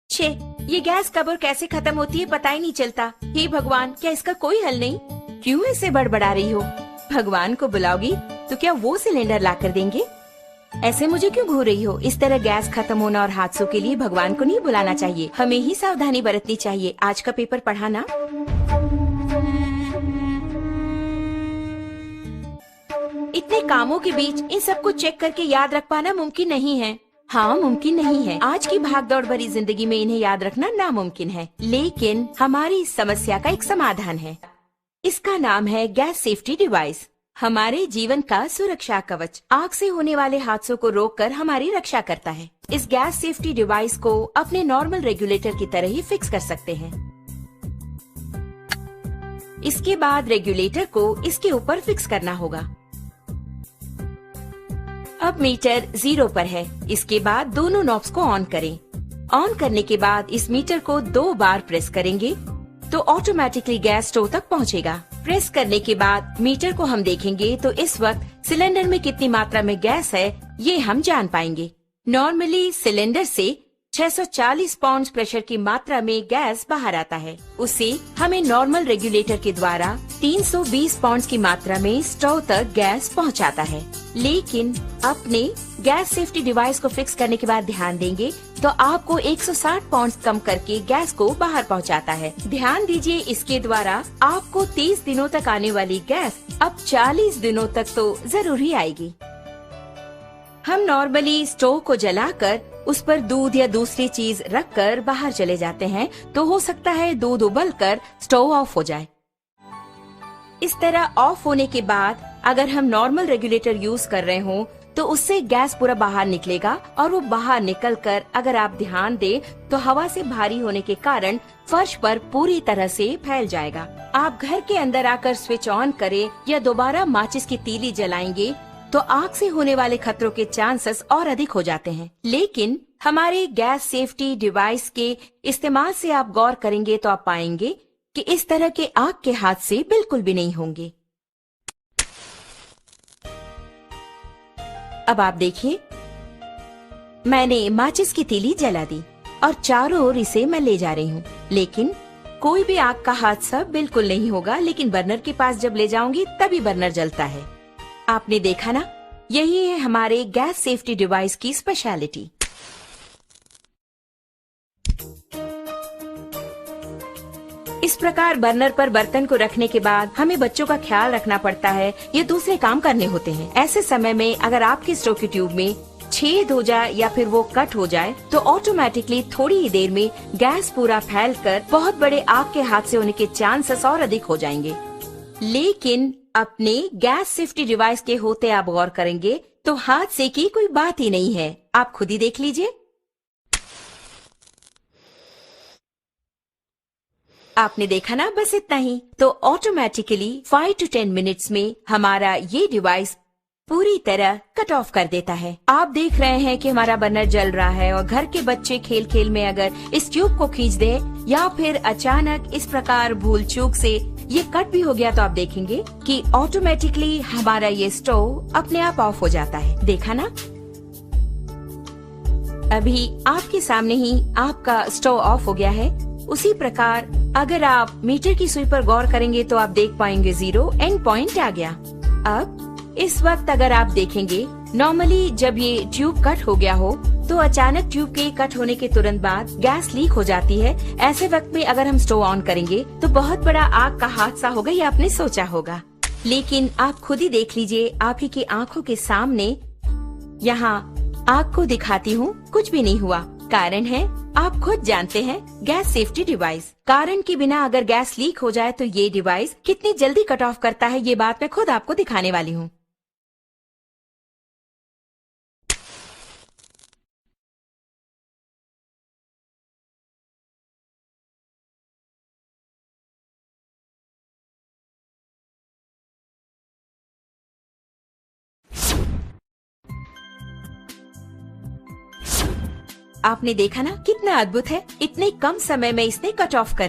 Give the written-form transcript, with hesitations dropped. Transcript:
छे, ये गैस कब और कैसे खत्म होती है पता ही नहीं चलता। हे भगवान, क्या इसका कोई हल नहीं? क्यों ऐसे बड़बड़ा रही हो? भगवान को बुलाओगी तो क्या वो सिलेंडर ला कर देंगे? ऐसे मुझे क्यों घूर रही हो? इस तरह गैस खत्म होना और हादसों के लिए भगवान को नहीं बुलाना चाहिए, हमें ही सावधानी बरतनी चाहिए। आज का पेपर पढ़ा ना? इतने कामों के बीच इन सबको चेक करके याद रख पाना मुमकिन नहीं है। हाँ, मुमकिन नहीं है। आज की भागदौड़ भरी जिंदगी में इन्हें याद रखना नामुमकिन है, लेकिन हमारी इस समस्या का एक समाधान है। इसका नाम है गैस सेफ्टी डिवाइस। हमारे जीवन का सुरक्षा कवच आग से होने वाले हादसों को रोककर हमारी रक्षा करता है। इस गैस सेफ्टी डिवाइस को अपने नॉर्मल रेगुलेटर की तरह ही फिक्स कर सकते हैं। इसके बाद रेगुलेटर को इसके ऊपर फिक्स करना होगा। अब मीटर 0 पर है। इसके बाद दोनों नॉब्स को ऑन करें। ऑन करने के बाद इस मीटर को 2 बार प्रेस करेंगे तो ऑटोमेटिकली गैस स्टोव तक पहुंचेगा। प्रेस करने के बाद मीटर को हम देखेंगे तो इस वक्त सिलेंडर में कितनी मात्रा में गैस है ये हम जान पाएंगे। नॉर्मली सिलेंडर से 640 पाउंड प्रेशर की मात्रा में गैस बाहर आता है। उसे हमें नॉर्मल रेगुलेटर के द्वारा 320 पाउंड की मात्रा में स्टोव तक गैस पहुंचाता है। लेकिन अपने गैस सेफ्टी डिवाइस को फिक्स करने के बाद ध्यान देंगे तो आपको 160 पाउंड कम करके गैस को बाहर पहुंचाता है। ध्यान दीजिए, इसके द्वारा आपको 30 दिनों तक आने वाली गैस अब 40 दिनों तक तो जरूर ही आएगी। हम नॉर्मली स्टोव को जलाकर उस पर दूध या दूसरी चीज रखकर बाहर चले जाते हैं तो हो सकता है दूध उबलकर स्टोव ऑफ हो जाए। इस तरह ऑफ होने के बाद अगर हम नॉर्मल रेगुलेटर यूज कर रहे हों तो उससे गैस पूरा बाहर निकलेगा और वो बाहर निकलकर अगर आप ध्यान दें तो हवा से भारी होने के कारण फर्श पर पूरी तरह से फैल जाएगा। आप घर के अंदर आकर स्विच ऑन करें या दोबारा माचिस की तीली जलाएंगे तो आग से होने वाले खतरों के चांसेस और अधिक हो जाते हैं। लेकिन हमारे गैस सेफ्टी डिवाइस के इस्तेमाल से आप गौर करेंगे तो आप पाएंगे कि इस तरह के आग के हादसे बिल्कुल भी नहीं होंगे। अब आप देखिए, मैंने माचिस की तीली जला दी और चारों ओर इसे मैं ले जा रही हूँ, लेकिन कोई भी आग का हादसा बिल्कुल नहीं होगा। लेकिन बर्नर के पास जब ले जाऊंगी तभी बर्नर जलता है। आपने देखा ना, यही है हमारे गैस सेफ्टी डिवाइस की स्पेशलिटी। इस प्रकार बर्नर पर बर्तन को रखने के बाद हमें बच्चों का ख्याल रखना पड़ता है या दूसरे काम करने होते हैं। ऐसे समय में अगर आपके स्टोव की ट्यूब में छेद हो जाए या फिर वो कट हो जाए तो ऑटोमेटिकली थोड़ी ही देर में गैस पूरा फैलकर बहुत बड़े आग के हादसे होने के चांसेस और अधिक हो जाएंगे। लेकिन अपने गैस सेफ्टी डिवाइस के होते आप गौर करेंगे तो हादसे की कोई बात ही नहीं है। आप खुद ही देख लीजिए। आपने देखा ना, बस इतना ही। तो ऑटोमेटिकली 5 to 10 मिनट्स में हमारा ये डिवाइस पूरी तरह कट ऑफ कर देता है। आप देख रहे हैं कि हमारा बर्नर जल रहा है और घर के बच्चे खेल खेल में अगर इस ट्यूब को खींच दे या फिर अचानक इस प्रकार भूल चूक से ये कट भी हो गया तो आप देखेंगे कि ऑटोमेटिकली हमारा ये स्टोव अपने आप ऑफ हो जाता है। देखा ना, अभी आपके सामने ही आपका स्टोव ऑफ हो गया है। उसी प्रकार अगर आप मीटर की सुई पर गौर करेंगे तो आप देख पाएंगे 0 एंड पॉइंट आ गया। अब इस वक्त अगर आप देखेंगे, नॉर्मली जब ये ट्यूब कट हो गया हो तो अचानक ट्यूब के कट होने के तुरंत बाद गैस लीक हो जाती है। ऐसे वक्त में अगर हम स्टोव ऑन करेंगे तो बहुत बड़ा आग का हादसा होगा, ये आपने सोचा होगा। लेकिन आप खुद ही देख लीजिए, आप ही की आंखों के सामने यहाँ आग को दिखाती हूँ, कुछ भी नहीं हुआ। कारण है, आप खुद जानते हैं, गैस सेफ्टी डिवाइस। कारण के बिना अगर गैस लीक हो जाए तो ये डिवाइस कितनी जल्दी कट ऑफ करता है, ये बात मैं खुद आपको दिखाने वाली हूँ। आपने देखा ना कितना अद्भुत है, इतने कम समय में इसने कट ऑफ कर